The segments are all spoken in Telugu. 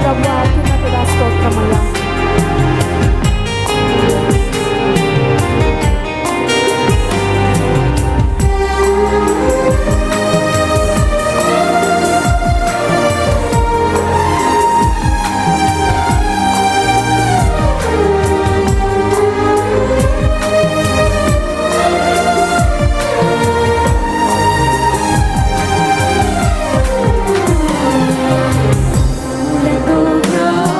ప్రభువా, అత్యున్నతుడా, స్తోత్రమయ్యా. Let go,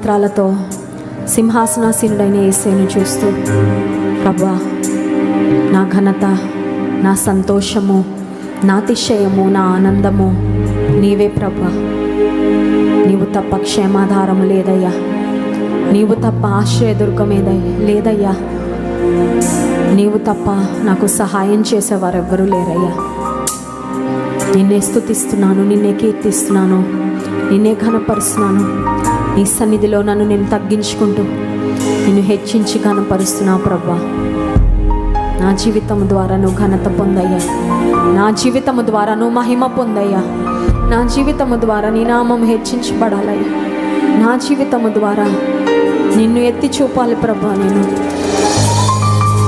నేత్రాలతో సింహాసనాసీనుడైన యేసుని చూస్తూ, ప్రభువా, నా ఘనత, నా సంతోషము, నా అతిశయము, నా ఆనందము నీవే ప్రభువా. నీవు తప్ప క్షేమాధారము లేదయ్యా, నీవు తప్ప ఆశ్రయదుర్గం లేదయ్యా, నీవు తప్ప నాకు సహాయం చేసేవారెవ్వరూ లేరయ్యా. నిన్నే స్తుతిస్తున్నాను, నిన్నే కీర్తిస్తున్నాను, నిన్నే ఘనపరుస్తున్నాను. నీ సన్నిధిలో నన్ను నేను తగ్గించుకుంటూ నిన్ను హెచ్చించి ఘనపరుస్తున్నా ప్రభువా. నా జీవితము ద్వారా నువ్వు ఘనత పొందయ్యా, నా జీవితము ద్వారా నువ్వు మహిమ పొందయ్యా, నా జీవితము ద్వారా నీ నామం హెచ్చించబడాలయ్యా, నా జీవితము ద్వారా నిన్ను ఎత్తి చూపాలి ప్రభువా.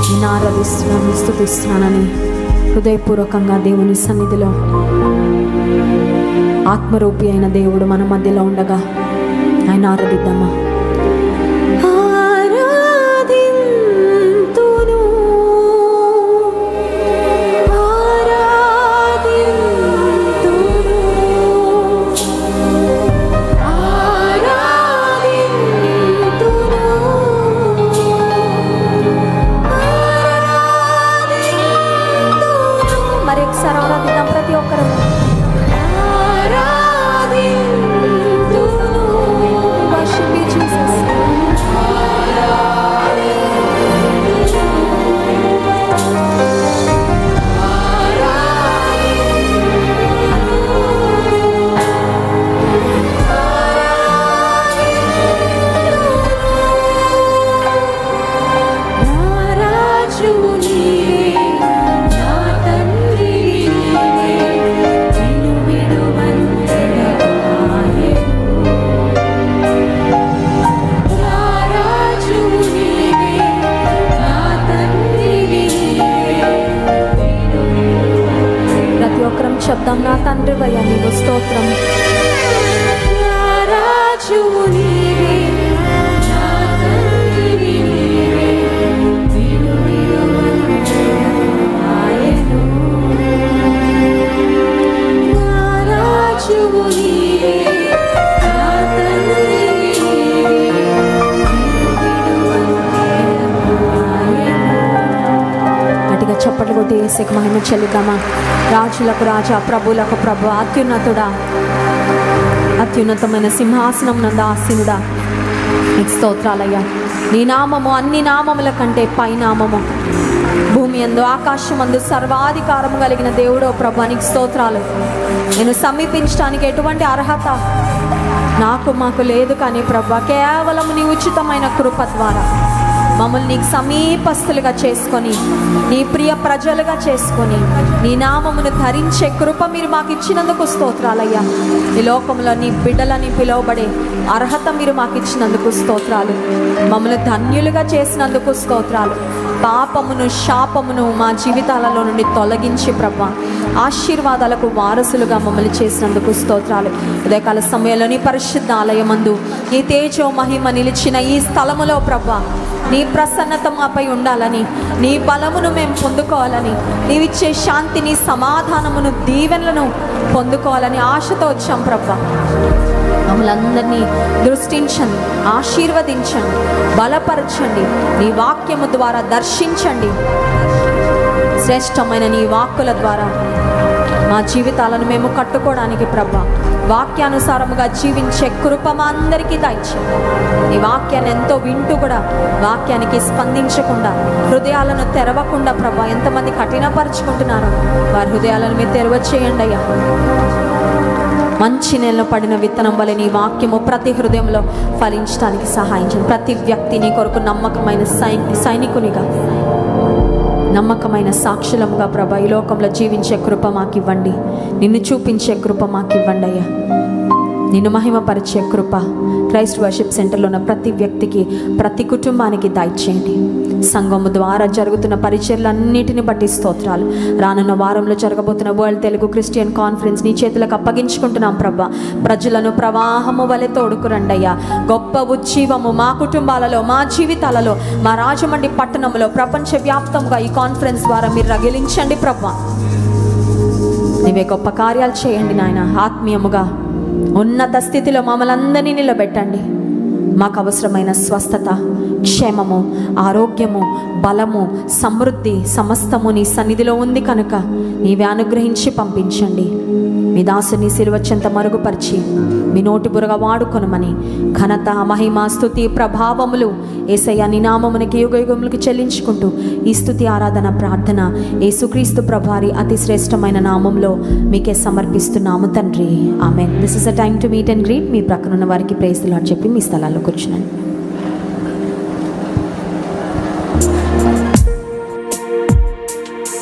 నేను ఆరాధిస్తున్నాను, స్తుతిస్తున్నానని హృదయపూర్వకంగా దేవుని సన్నిధిలో ఆత్మరూపి అయిన దేవుడు మన మధ్యలో ఉండగా ఆయన ఆరాధిద్దామా. శబ్దం, నా తండ్రి వయ్యా నీకు స్తోత్రం. చప్పట్లు కొట్టి యేసుకి మహిమ చెల్లిద్దామా. రాజులకు రాజా, ప్రభులకు ప్రభు, అత్యున్నతుడా, అత్యున్నతమైన సింహాసనం నందు ఆసీనుడా, నీకు స్తోత్రాలయ్యా. నీ నామము అన్ని నామముల కంటే పై నామము. భూమి యందు ఆకాశమందు సర్వాధికారము కలిగిన దేవుడో ప్రభు, నీకు స్తోత్రాలు. నేను సమీపించడానికి ఎటువంటి అర్హత మాకు లేదు, కానీ ప్రభు కేవలం నీ ఉచితమైన కృప ద్వారా మమ్మల్ని నీకు సమీపస్తులుగా చేసుకొని, నీ ప్రియ ప్రజలుగా చేసుకొని, నీ నామమును ధరించే కృప మీరు మాకు ఇచ్చినందుకు స్తోత్రాలయ్యా. ఈ లోకంలో నీ బిడ్డలని పిలువబడే అర్హత మీరు మాకు ఇచ్చినందుకు స్తోత్రాలు. మమ్మల్ని ధన్యులుగా చేసినందుకు స్తోత్రాలు. పాపమును, శాపమును మా జీవితాలలో నుండి తొలగించి ప్రభా, ఆశీర్వాదాలకు వారసులుగా మమ్మల్ని చేసినందుకు స్తోత్రాలు. ఉదయకాల సమయంలో నీ పరిశుద్ధ ఆలయమందు నీ తేజో మహిమ నిలిచిన ఈ స్థలములో ప్రభా, నీ ప్రసన్నత మాపై ఉండాలని, నీ బలమును మేము పొందుకోవాలని, నీవిచ్చే శాంతిని, సమాధానమును, దీవెనలను పొందుకోవాలని ఆశతో వచ్చాం ప్రభా. మమ్మల్ని అందరినీ దృష్టించండి, ఆశీర్వదించండి, బలపరచండి, నీ వాక్యము ద్వారా దర్శించండి. శ్రేష్టమైన నీ వాక్కుల ద్వారా మా జీవితాలను మేము కట్టుకోవడానికి ప్రభా, వాక్యానుసారముగా జీవించే కృప మా అందరికీ దయచేయండి. ఈ వాక్యాన్ని ఎంతో వింటూ కూడా వాక్యానికి స్పందించకుండా, హృదయాలను తెరవకుండా ప్రభా, ఎంతమంది కఠినపరుచుకుంటున్నారో వారి హృదయాలను మీరు తెరవచేయండి అయ్యా. మంచి నేలలో పడిన విత్తనం వలె నీ వాక్యము ప్రతి హృదయంలో ఫలించడానికి సహాయం చేయండి. ప్రతి వ్యక్తి నీ కొరకు నమ్మకమైన సైనికునిగా, నమ్మకమైన సాక్షులముగా ప్రభా ఈ లోకంలో జీవించే కృప మాకు ఇవ్వండి. నిన్ను చూపించే కృప మాకు ఇవ్వండి అయ్యా. నిన్ను మహిమపరిచే కృప క్రైస్ట్ వర్షిప్ సెంటర్లో ఉన్న ప్రతి వ్యక్తికి, ప్రతి కుటుంబానికి దయచేయండి. సంఘము ద్వారా జరుగుతున్న పరిచర్లన్నిటిని బట్టి స్తోత్రాలు. రానున్న వారంలో జరగబోతున్న వరల్డ్ తెలుగు క్రిస్టియన్ కాన్ఫరెన్స్ నీ చేతులకు అప్పగించుకుంటున్నాం ప్రభా. ప్రజలను ప్రవాహము వలె తోడుకురండయ్యా. గొప్ప ఉజ్జీవము మా కుటుంబాలలో, మా జీవితాలలో, మా రాజమండ్రి పట్టణంలో, ప్రపంచవ్యాప్తంగా ఈ కాన్ఫరెన్స్ ద్వారా మీరు రగిలించండి ప్రభా. నీవే గొప్ప కార్యాలు చేయండి నాయన. ఆత్మీయముగా ఉన్నత స్థితిలో మమ్మల్ని అందరినీ నిలబెట్టండి. మాకు అవసరమైన స్వస్థత, క్షేమము, ఆరోగ్యము, బలము, సమృద్ధి సమస్తము నీ సన్నిధిలో ఉంది కనుక నీవే అనుగ్రహించి పంపించండి. మీ దాసుని సిలువ చెంత మరుగుపరిచి మీ నోటి బురగ వాడుకొనమని ఘనత, మహిమ, స్తుతి, ప్రభావములు యేసయ్య నీ నామమునికి యుగయుగములకు చెల్లించుకుంటూ ఈ స్తుతి, ఆరాధన, ప్రార్థన యేసుక్రీస్తు ప్రభువారి అతి శ్రేష్టమైన నామంలో మీకే సమర్పిస్తున్నాము తండ్రి. Amen. This is a time to meet and greet. మీ ప్రక్కన ఉన్న వారికి ప్రైజ్ ది లార్డ్ చెప్పి మీ స్థలాల్లో కూర్చున్నాను.